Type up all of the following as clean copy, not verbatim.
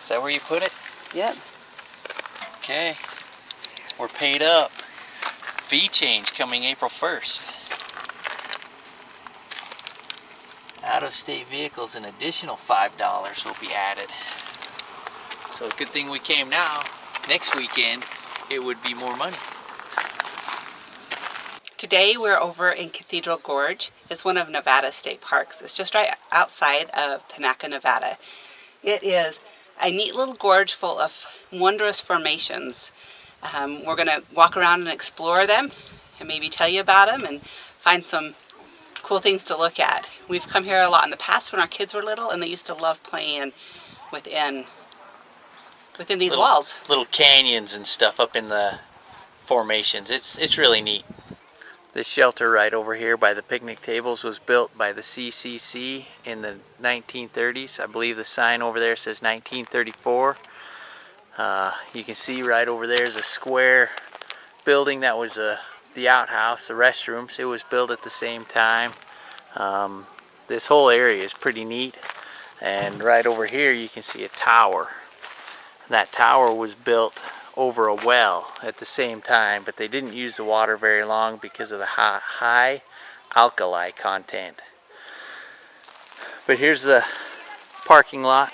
Is that where you put it? Yep. Okay. We're paid up. Fee change coming April 1st. Out-of-state vehicles, an additional $5 will be added. So good thing we came now. Next weekend, it would be more money. Today we're over in Cathedral Gorge. It's one of Nevada's state parks. It's just right outside of Panaca, Nevada. It is a neat little gorge full of wondrous formations. We're going to walk around and explore them and maybe tell you about them and find some cool things to look at. We've come here a lot in the past when our kids were little, and they used to love playing within these walls. Little canyons and stuff up in the formations. It's really neat. This shelter right over here by the picnic tables was built by the CCC in the 1930s. I believe the sign over there says 1934. You can see right over there is a square building that was the outhouse, the restrooms. It was built at the same time. This whole area is pretty neat. And right over here you can see a tower. That tower was built over a well at the same time, but they didn't use the water very long because of the high alkali content. But here's the parking lot.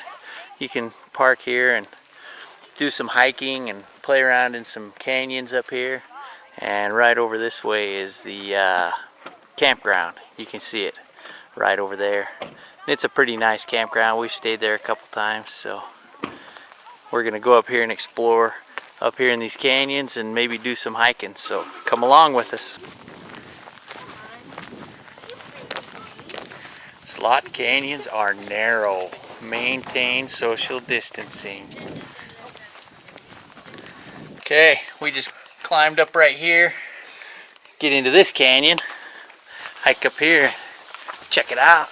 You can park here and do some hiking and play around in some canyons up here. And right over this way is the campground. You can see it right over there. And it's a pretty nice campground. We've stayed there a couple times, so we're gonna go up here and explore up here in these canyons and maybe do some hiking, so come along with us. Slot canyons are narrow. Maintain social distancing. Okay, we just climbed up right here, get into this canyon, hike up here, check it out.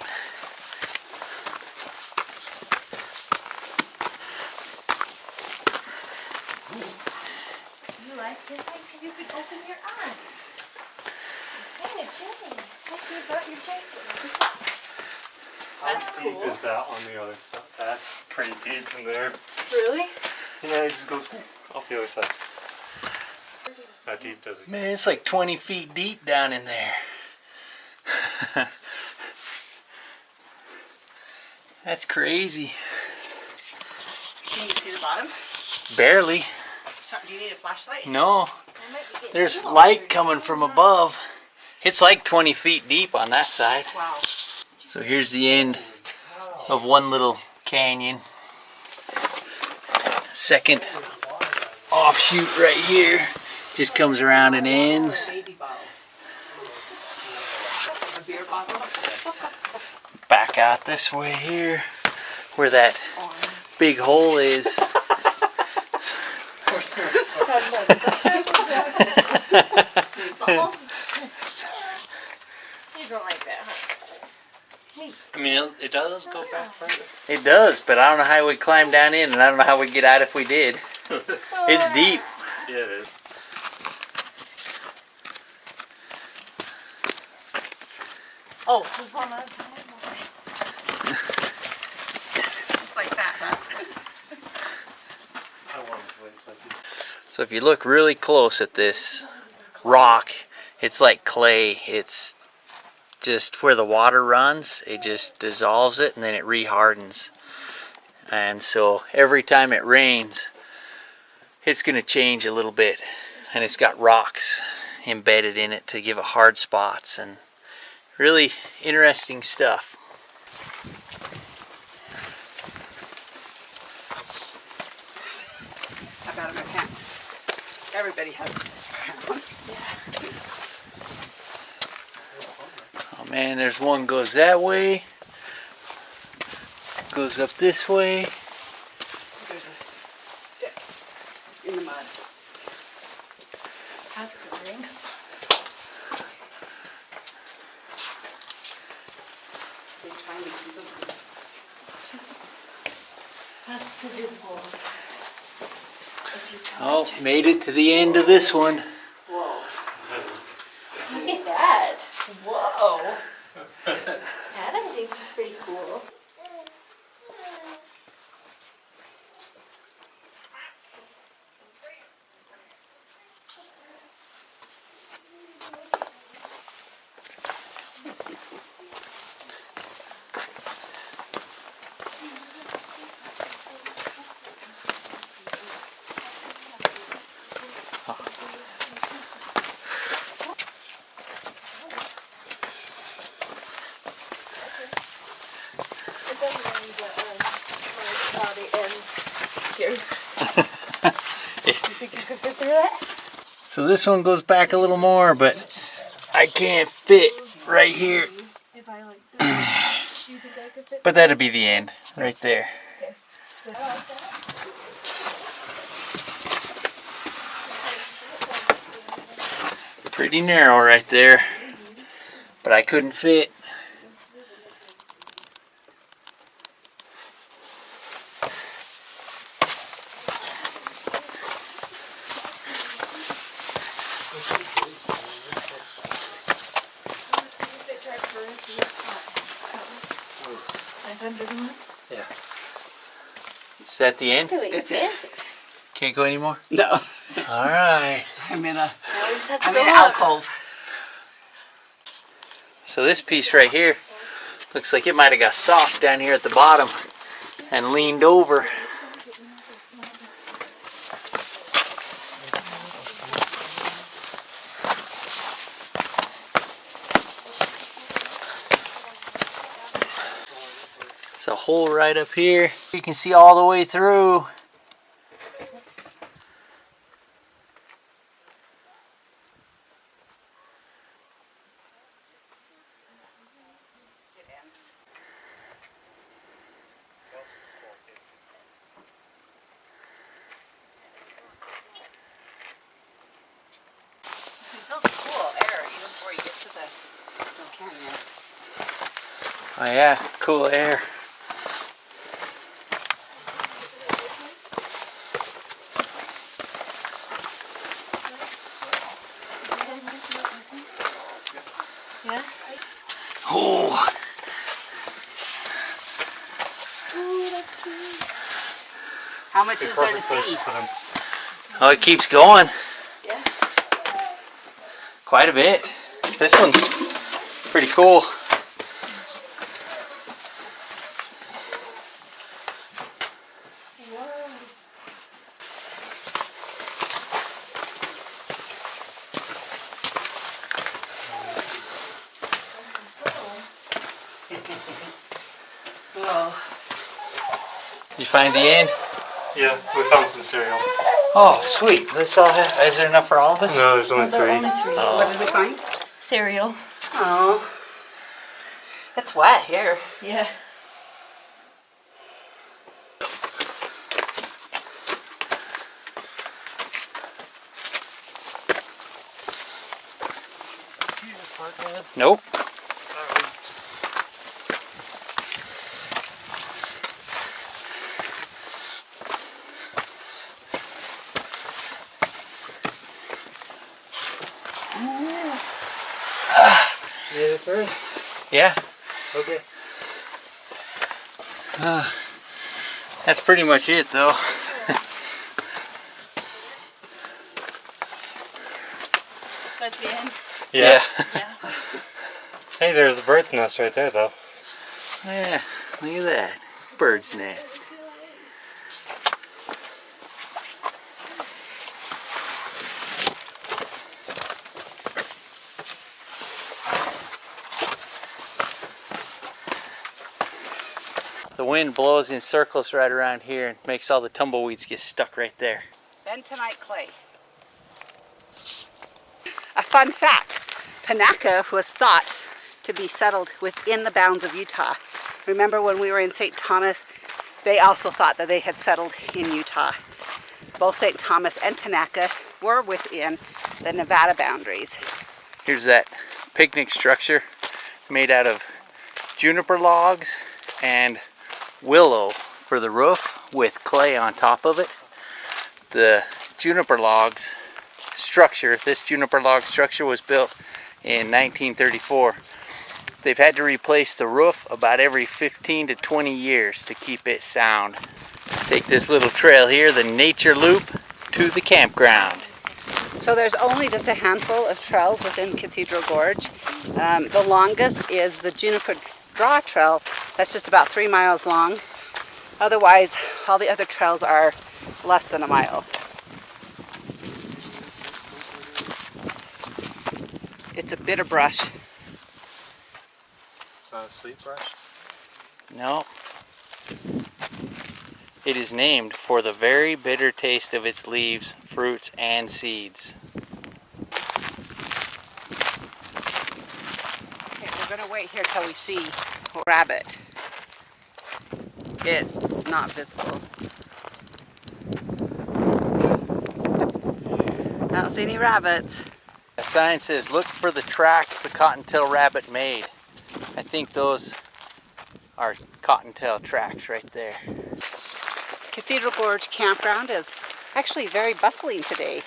This way because you could open your eyes. It's kind of chilly. After you brought your jacket. That's How cool. deep is that on the other side? That's pretty deep in there. Really? Yeah, it just goes off the other side. How deep does it go? Man, it's like 20 feet deep down in there. That's crazy. Can you see the bottom? Barely. Do you need a flashlight? No. There's light coming from above. It's like 20 feet deep on that side. Wow. So here's the end of one little canyon. Second offshoot right here. Just comes around and ends. Baby bottle. A beer bottle. Back out this way here, where that big hole is. You don't like that, huh? I mean, it does go back further. It does, but I don't know how we climb down in, and I don't know how we get out if we did. It's deep. Yeah, it is. Oh, just one more time. Just like that, huh? I wanted to wait a second. So if you look really close at this rock, it's like clay. It's just where the water runs, it just dissolves it and then it re-hardens. And so every time it rains, it's going to change a little bit. And it's got rocks embedded in it to give it hard spots, and really interesting stuff. I've got it in my pants. Everybody has brown. Oh man, there's one goes that way, goes up this way. There's a stick in the mud. That's boring. They're trying to keep them. That's to do more. Oh, made it to the end of this one. Whoa. Look at that. Whoa. Adam thinks it's pretty cool. Oh, the ends. Here. You think you could fit through that? So this one goes back a little more, but I can't fit right here. If I like this, do you think I could fit? But that'd be the end, right there. Okay. I like that. Pretty narrow right there, but I couldn't fit. Yeah. Is that the end? It's it. Can't go anymore? No. All right. I'm in Now we just have to an go up. alcove. So this piece right here looks like it might have got soft down here at the bottom and leaned over. There's a hole right up here. You can see all the way through. You feel the cool air even before you get to the canyon. Oh yeah, cool air. Yeah? Oh, Oh, that's cute. How much is there to see? oh, it keeps going. Yeah. Quite a bit. This one's pretty cool. Oh. You find the end? Yeah, we found some cereal. Oh, sweet. Let's all have, is there enough for all of us? No, there's only There are three. only three. Oh. What did we find? Cereal. Oh. It's wet here. Yeah. Nope. Yeah. Okay. That's pretty much it, though. That's the end. Yeah. Yeah. Hey, there's a bird's nest right there, though. Yeah. Look at that. Bird's nest. The wind blows in circles right around here and makes all the tumbleweeds get stuck right there. Bentonite clay. A fun fact, Panaca was thought to be settled within the bounds of Utah. Remember when we were in St. Thomas, they also thought that they had settled in Utah. Both St. Thomas and Panaca were within the Nevada boundaries. Here's that picnic structure made out of juniper logs and willow for the roof with clay on top of it. The juniper logs structure, this juniper log structure was built in 1934. They've had to replace the roof about every 15 to 20 years to keep it sound. Take this little trail here, the nature loop, to the campground. So there's only just a handful of trails within Cathedral Gorge. The longest is the Juniper Draw Trail. That's just about 3 miles long. Otherwise, all the other trails are less than a mile. It's a bitter brush. It's not a sweet brush. No. It is named for the very bitter taste of its leaves, fruits, and seeds. Okay, we're gonna wait here till we see a rabbit. It's not visible. I don't see any rabbits. The sign says, "Look for the tracks the cottontail rabbit made." I think those are cottontail tracks right there. Cathedral Gorge Campground is actually very bustling today.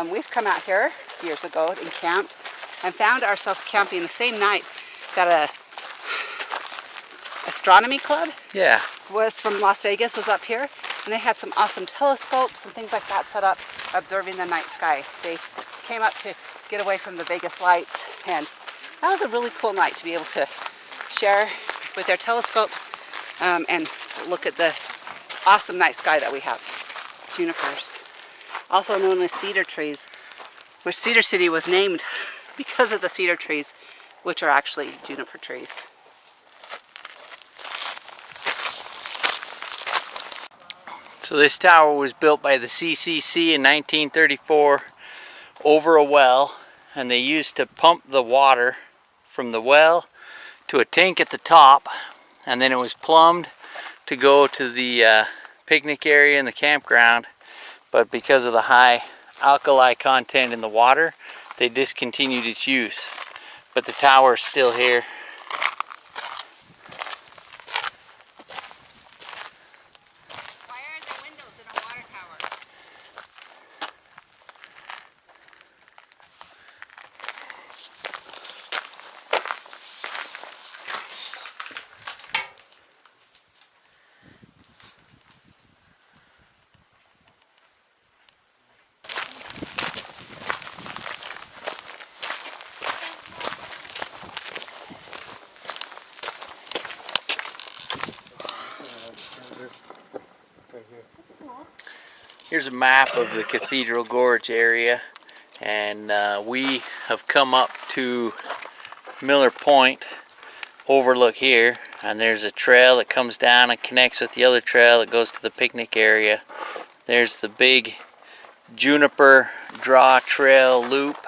We've come out here years ago and camped and found ourselves camping the same night that a astronomy club Yeah. was from Las Vegas was up here, and they had some awesome telescopes and things like that set up observing the night sky. They came up to get away from the Vegas lights, and that was a really cool night to be able to share with their telescopes and look at the awesome night sky that we have. Junipers, also known as cedar trees, which Cedar City was named because of the cedar trees, which are actually juniper trees. So this tower was built by the CCC in 1934 over a well, and they used to pump the water from the well to a tank at the top, and then it was plumbed to go to the picnic area and the campground. But because of the high alkali content in the water, they discontinued its use. But the tower is still here. Why are there windows in a water tower? Here's a map of the Cathedral Gorge area, and we have come up to Miller Point Overlook here, and there's a trail that comes down and connects with the other trail that goes to the picnic area. There's the big Juniper draw trail loop,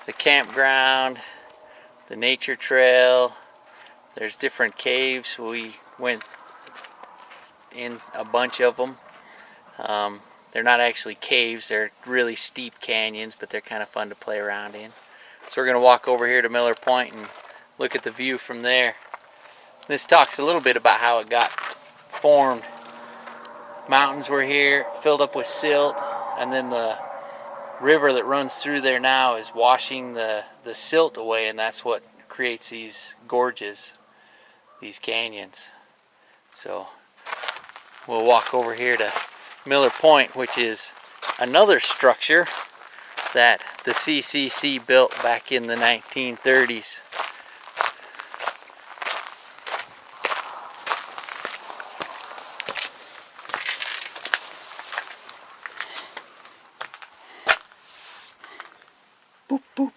the campground, the nature trail. There's different caves. We went in a bunch of them. They're not actually caves, they're really steep canyons, but they're kind of fun to play around in. So we're going to walk over here to Miller Point and look at the view from there. This talks a little bit about how it got formed. Mountains were here, filled up with silt, and then the river that runs through there now is washing the silt away, and that's what creates these gorges, these canyons. So we'll walk over here to Miller Point, which is another structure that the CCC built back in the 1930s. Boop, boop,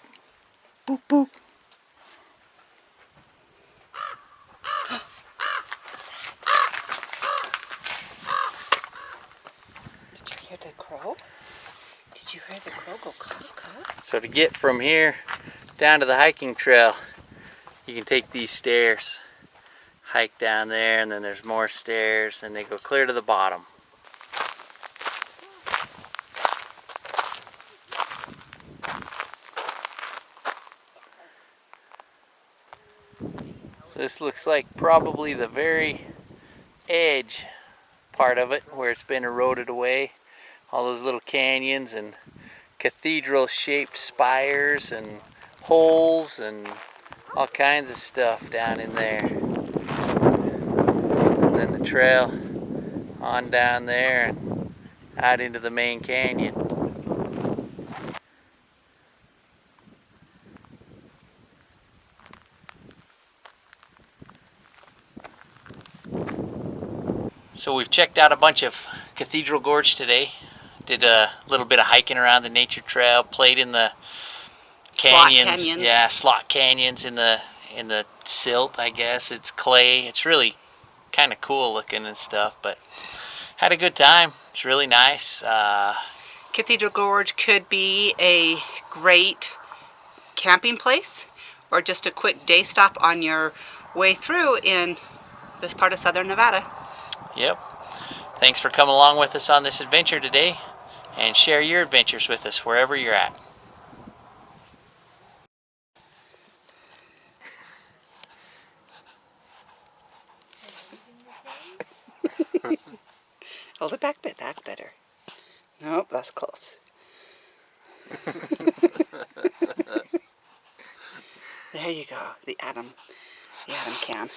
boop, boop. Did you hear the crow? Did you hear the crow go caw-caw? So to get from here down to the hiking trail, you can take these stairs, hike down there, and then there's more stairs, and they go clear to the bottom. So this looks like probably the very edge part of it where it's been eroded away. All those little canyons and cathedral shaped spires and holes and all kinds of stuff down in there. And then the trail on down there and out into the main canyon. So we've checked out a bunch of Cathedral Gorge today. Did a little bit of hiking around the nature trail, played in the canyons. Slot canyons. Yeah, slot canyons in the silt, I guess. It's clay. It's really kind of cool looking and stuff, but Had a good time. It's really nice. Cathedral Gorge could be a great camping place or just a quick day stop on your way through in this part of southern Nevada. Yep. Thanks for coming along with us on this adventure today, and share your adventures with us wherever you're at. Hold it back a bit, that's better. Nope, that's close. There you go, the Atom cam.